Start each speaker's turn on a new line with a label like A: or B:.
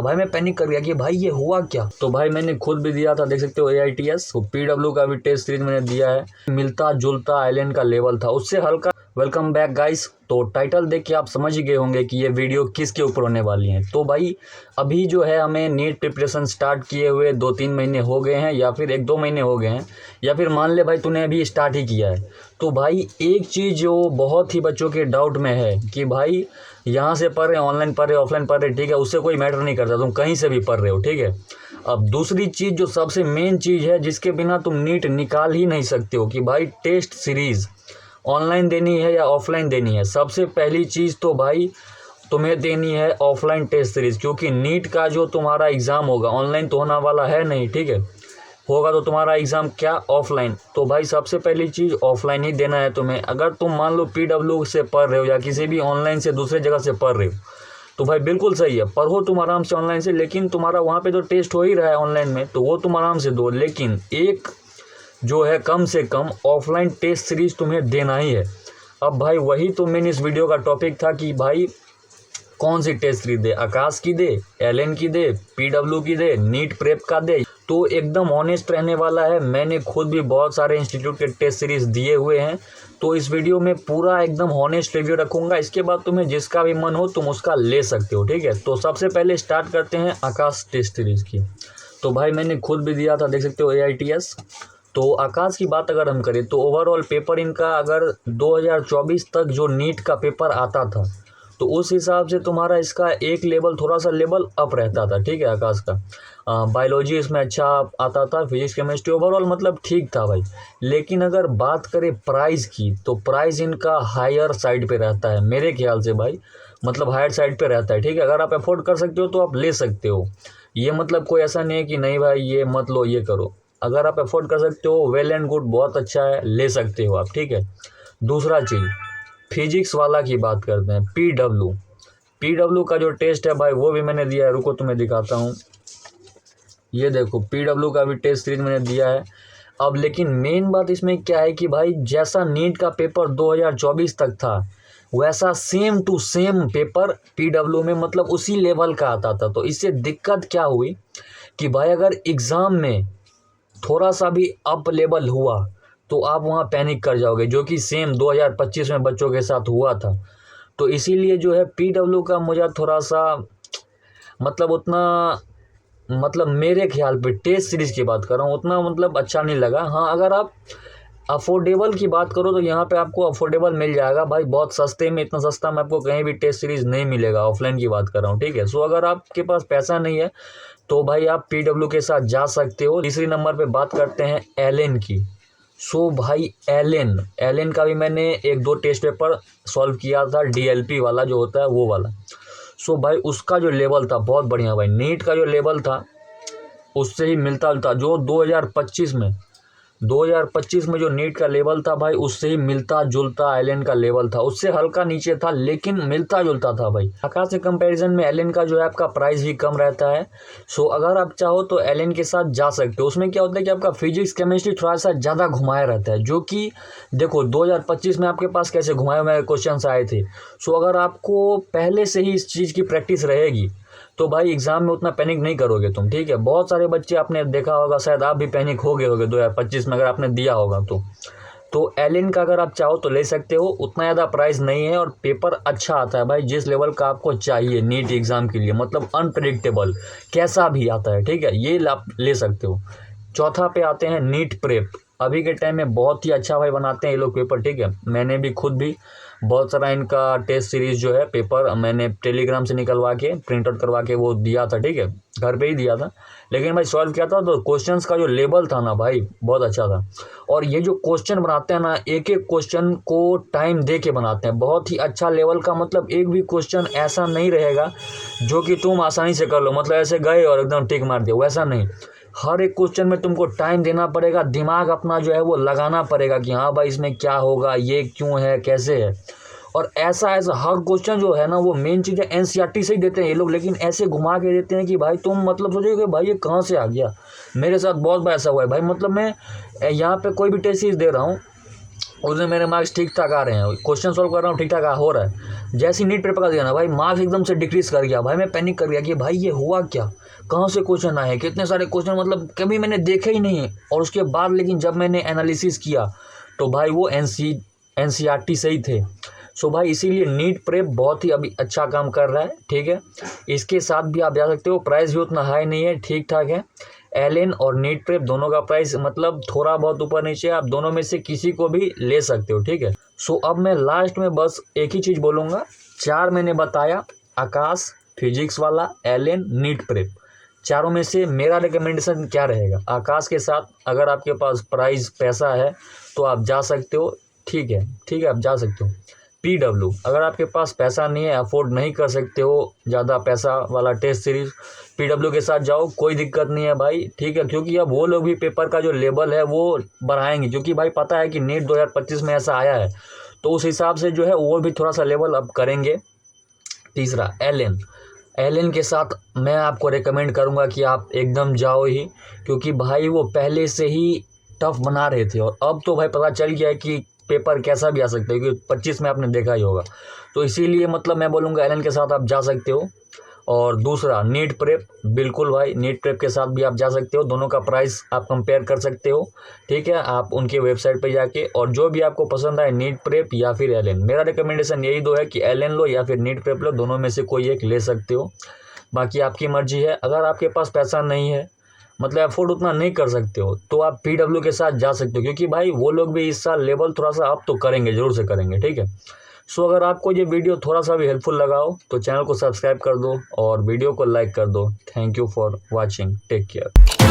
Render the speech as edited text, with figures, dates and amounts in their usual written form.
A: भाई मैं पैनिक कर गया कि भाई ये हुआ क्या। तो भाई मैंने खुद भी दिया था, देख सकते हो AITS, तो PW का भी टेस्ट सीरीज मैंने दिया है। मिलता जुलता आइलैंड का लेवल था, उससे हल्का। Welcome back guys. तो टाइटल देख के आप समझ ही गए होंगे कि ये वीडियो किसके ऊपर होने वाली है। तो भाई अभी जो है हमें नीट प्रिपरेशन स्टार्ट किए हुए 2-3 महीने हो गए हैं, या फिर 1-2 महीने हो गए हैं, या फिर मान ले भाई तूने अभी स्टार्ट ही किया है। तो भाई एक चीज़ जो बहुत ही बच्चों के डाउट में है कि भाई यहाँ से पढ़ रहे, ऑनलाइन पढ़ रहे, ऑफलाइन पढ़ रहे, ठीक है, उससे कोई मैटर नहीं करता, तुम कहीं से भी पढ़ रहे हो, ठीक है। अब दूसरी चीज़ जो सबसे मेन चीज़ है जिसके बिना तुम नीट निकाल ही नहीं सकते हो कि भाई टेस्ट सीरीज़ ऑनलाइन देनी है या ऑफलाइन देनी है। सबसे पहली चीज़ तो भाई तुम्हें देनी है ऑफलाइन टेस्ट सीरीज़, क्योंकि नीट का जो तुम्हारा एग्ज़ाम होगा ऑनलाइन तो होने वाला है नहीं, ठीक है। होगा तो तुम्हारा एग्ज़ाम क्या, ऑफलाइन। तो भाई सबसे पहली चीज़ ऑफलाइन ही देना है तुम्हें। अगर तुम मान लो PW से पढ़ रहे हो या किसी भी ऑनलाइन से दूसरे जगह से पढ़ रहे हो तो भाई बिल्कुल सही है, पढ़ो तुम आराम से ऑनलाइन से, लेकिन तुम्हारा वहाँ पे तो टेस्ट हो ही रहा है ऑनलाइन में, तो वो तुम आराम से दो, लेकिन एक जो है कम से कम ऑफलाइन टेस्ट सीरीज़ तुम्हें देना ही है। अब भाई वही तो मेन इस वीडियो का टॉपिक था कि भाई कौन सी टेस्ट सीरीज दे, आकाश की दे, एलएन की दे, PW की दे, नीट प्रेप का दे। तो एकदम ऑनेस्ट रहने वाला है। मैंने खुद भी बहुत सारे इंस्टीट्यूट के टेस्ट सीरीज दिए हुए हैं, तो इस वीडियो में पूरा एकदम ऑनेस्ट रिव्यू रखूंगा। इसके बाद तुम्हें जिसका भी मन हो तुम उसका ले सकते हो, ठीक है। तो सबसे पहले स्टार्ट करते हैं आकाश टेस्ट सीरीज की। तो भाई मैंने खुद भी दिया था, देख सकते हो AITS। तो आकाश की बात अगर हम करें तो ओवरऑल पेपर इनका अगर 2024 तक जो नीट का पेपर आता था तो उस हिसाब से तुम्हारा इसका एक लेवल, थोड़ा सा लेवल अप रहता था, ठीक है। आकाश का बायोलॉजी इसमें अच्छा आता था, फिजिक्स केमिस्ट्री ओवरऑल मतलब ठीक था भाई। लेकिन अगर बात करें प्राइस की तो प्राइस इनका हायर साइड पे रहता है मेरे ख्याल से भाई, मतलब हायर साइड पे रहता है, ठीक है। अगर आप अफोर्ड कर सकते हो तो आप ले सकते हो, ये मतलब कोई ऐसा नहीं है कि नहीं भाई ये मत लो ये करो। अगर आप अफोर्ड कर सकते हो वेल एंड गुड, बहुत अच्छा है, ले सकते हो आप, ठीक है। दूसरा चीज़ फिजिक्स वाला की बात करते हैं, PW का जो टेस्ट है भाई वो भी मैंने दिया है, रुको तुम्हें दिखाता हूँ। ये देखो PW का भी टेस्ट सीरीज मैंने दिया है। अब लेकिन मेन बात इसमें क्या है कि भाई जैसा नीट का पेपर 2024 तक था वैसा same to same paper PW में मतलब उसी लेवल का आता था। तो इससे दिक्कत क्या हुई कि भाई अगर एग्ज़ाम में थोड़ा सा भी अप लेवल हुआ तो आप वहाँ पैनिक कर जाओगे, जो कि सेम 2025 में बच्चों के साथ हुआ था। तो इसीलिए जो है PW का मुझे थोड़ा सा मतलब उतना, मतलब मेरे ख्याल पे टेस्ट सीरीज़ की बात कर रहा हूँ, उतना मतलब अच्छा नहीं लगा। हाँ अगर आप अफोर्डेबल की बात करो तो यहाँ पे आपको अफोर्डेबल मिल जाएगा भाई, बहुत सस्ते में, इतना सस्ता में आपको कहीं भी टेस्ट सीरीज़ नहीं मिलेगा। ऑफलाइन की बात कर रहा हूँ, ठीक है। सो अगर आपके पास पैसा नहीं है तो भाई आप PW के साथ जा सकते हो। तीसरी नंबर पे बात करते हैं एलएन की। सो भाई एलएन का भी मैंने 1-2 टेस्ट पेपर सॉल्व किया था, DLP वाला जो होता है वो वाला। सो भाई उसका जो लेवल था बहुत बढ़िया भाई, नीट का जो लेवल था उससे ही मिलता जुलता, जो 2025 में जो नीट का लेवल था भाई उससे ही मिलता जुलता आइलैंड का लेवल था, उससे हल्का नीचे था लेकिन मिलता जुलता था भाई। आकाश के कंपैरिजन में एलएन का जो है आपका प्राइस भी कम रहता है। सो अगर आप चाहो तो एलएन के साथ जा सकते हो। उसमें क्या होता है कि आपका फिजिक्स केमिस्ट्री थोड़ा सा ज़्यादा घुमाया रहता है, जो कि देखो 2025 में आपके पास कैसे घुमाए हुए क्वेश्चन आए थे। सो अगर आपको पहले से ही इस चीज़ की प्रैक्टिस रहेगी तो भाई एग्ज़ाम में उतना पैनिक नहीं करोगे तुम, ठीक है। बहुत सारे बच्चे आपने देखा होगा, शायद आप भी पैनिक हो गए होगे 2025 में अगर आपने दिया होगा तो एलएन का अगर आप चाहो तो ले सकते हो। उतना ज़्यादा प्राइस नहीं है और पेपर अच्छा आता है भाई, जिस लेवल का आपको चाहिए नीट एग्ज़ाम के लिए, मतलब अनप्रेडिक्टेबल कैसा भी आता है, ठीक है, ये आप ले सकते हो। चौथा पे आते हैं नीट प्रेप। अभी के टाइम में बहुत ही अच्छा भाई बनाते हैं ये लोग पेपर, ठीक है। मैंने भी खुद भी बहुत सारा इनका टेस्ट सीरीज़ जो है पेपर मैंने टेलीग्राम से निकलवा के प्रिंट आउट करवा के वो दिया था, ठीक है, घर पे ही दिया था। लेकिन भाई सॉल्व किया था तो क्वेश्चंस का जो लेवल था ना भाई बहुत अच्छा था। और ये जो क्वेश्चन बनाते हैं ना, एक एक क्वेश्चन को टाइम दे के बनाते हैं, बहुत ही अच्छा लेवल का। मतलब एक भी क्वेश्चन ऐसा नहीं रहेगा जो कि तुम आसानी से कर लो, मतलब ऐसे गए और एकदम टिक मार दिया, वैसा नहीं। हर एक क्वेश्चन में तुमको टाइम देना पड़ेगा, दिमाग अपना जो है वो लगाना पड़ेगा कि हाँ भाई इसमें क्या होगा, ये क्यों है, कैसे है। और ऐसा हर क्वेश्चन जो है ना वो मेन चीज़ है NCERT से ही देते हैं ये लोग, लेकिन ऐसे घुमा के देते हैं कि भाई तुम मतलब सोचोगे कि भाई ये कहाँ से आ गया। मेरे साथ बहुत बार ऐसा हुआ है भाई, मतलब मैं यहाँ पे कोई भी टेस्ट सीरीज दे रहा हूँ उसमें मेरे मार्क्स ठीक ठाक आ रहे हैं, क्वेश्चन सॉल्व कर रहा हूँ ठीक ठाक हो रहा है। जैसे ही नीट पेपर का दिया ना भाई, मार्क्स एकदम से डिक्रीज कर गया भाई। मैं पैनिक कर गया कि भाई ये हुआ क्या, कहाँ से क्वेश्चन आए, कितने सारे क्वेश्चन, मतलब कभी मैंने देखे ही नहीं। और उसके बाद लेकिन जब मैंने एनालिसिस किया तो भाई वो NCERT से ही थे। सो भाई इसीलिए नीट प्रेप बहुत ही अभी अच्छा काम कर रहा है, ठीक है। इसके साथ भी आप जा सकते हो, प्राइस भी उतना हाई नहीं है, ठीक ठाक है। एलेन और नीट प्रेप दोनों का प्राइस मतलब थोड़ा बहुत ऊपर नीचे, आप दोनों में से किसी को भी ले सकते हो, ठीक है। सो अब मैं लास्ट में बस एक ही चीज़ बोलूँगा, 4 मैंने बताया, आकाश, फिजिक्स वाला, एलेन, नीट प्रेप, चारों में से मेरा रिकमेंडेशन क्या रहेगा? आकाश के साथ अगर आपके पास प्राइस पैसा है तो आप जा सकते हो, ठीक है, आप जा सकते हो। PW अगर आपके पास पैसा नहीं है, अफोर्ड नहीं कर सकते हो ज़्यादा पैसा वाला टेस्ट सीरीज, PW के साथ जाओ, कोई दिक्कत नहीं है भाई, ठीक है। क्योंकि अब वो लोग भी पेपर का जो लेवल है वो बढ़ाएंगे, क्योंकि भाई पता है कि नीट 2025 में ऐसा आया है, तो उस हिसाब से जो है वो भी थोड़ा सा लेवल अप करेंगे। तीसरा एलेन के साथ मैं आपको रेकमेंड करूंगा कि आप एकदम जाओ ही, क्योंकि भाई वो पहले से ही टफ बना रहे थे और अब तो भाई पता चल गया है कि पेपर कैसा भी आ सकता है, क्योंकि 25 में आपने देखा ही होगा। तो इसीलिए मतलब मैं बोलूँगा एलेन के साथ आप जा सकते हो। और दूसरा नीट प्रेप, बिल्कुल भाई नीट प्रेप के साथ भी आप जा सकते हो, दोनों का प्राइस आप कंपेयर कर सकते हो, ठीक है। आप उनके वेबसाइट पे जाके, और जो भी आपको पसंद आए, नीट प्रेप या फिर एलेन, मेरा रिकमेंडेशन यही दो है कि एलेन लो या फिर नीट प्रेप लो, दोनों में से कोई एक ले सकते हो, बाकी आपकी मर्जी है। अगर आपके पास पैसा नहीं है, मतलब अफोर्ड उतना नहीं कर सकते हो, तो आप PW के साथ जा सकते हो, क्योंकि भाई वो लोग भी इस साल लेवल थोड़ा सा अप तो करेंगे, जरूर से करेंगे, ठीक है। सो अगर आपको ये वीडियो थोड़ा सा भी हेल्पफुल लगा हो तो चैनल को सब्सक्राइब कर दो और वीडियो को लाइक कर दो। Thank you for watching, take care.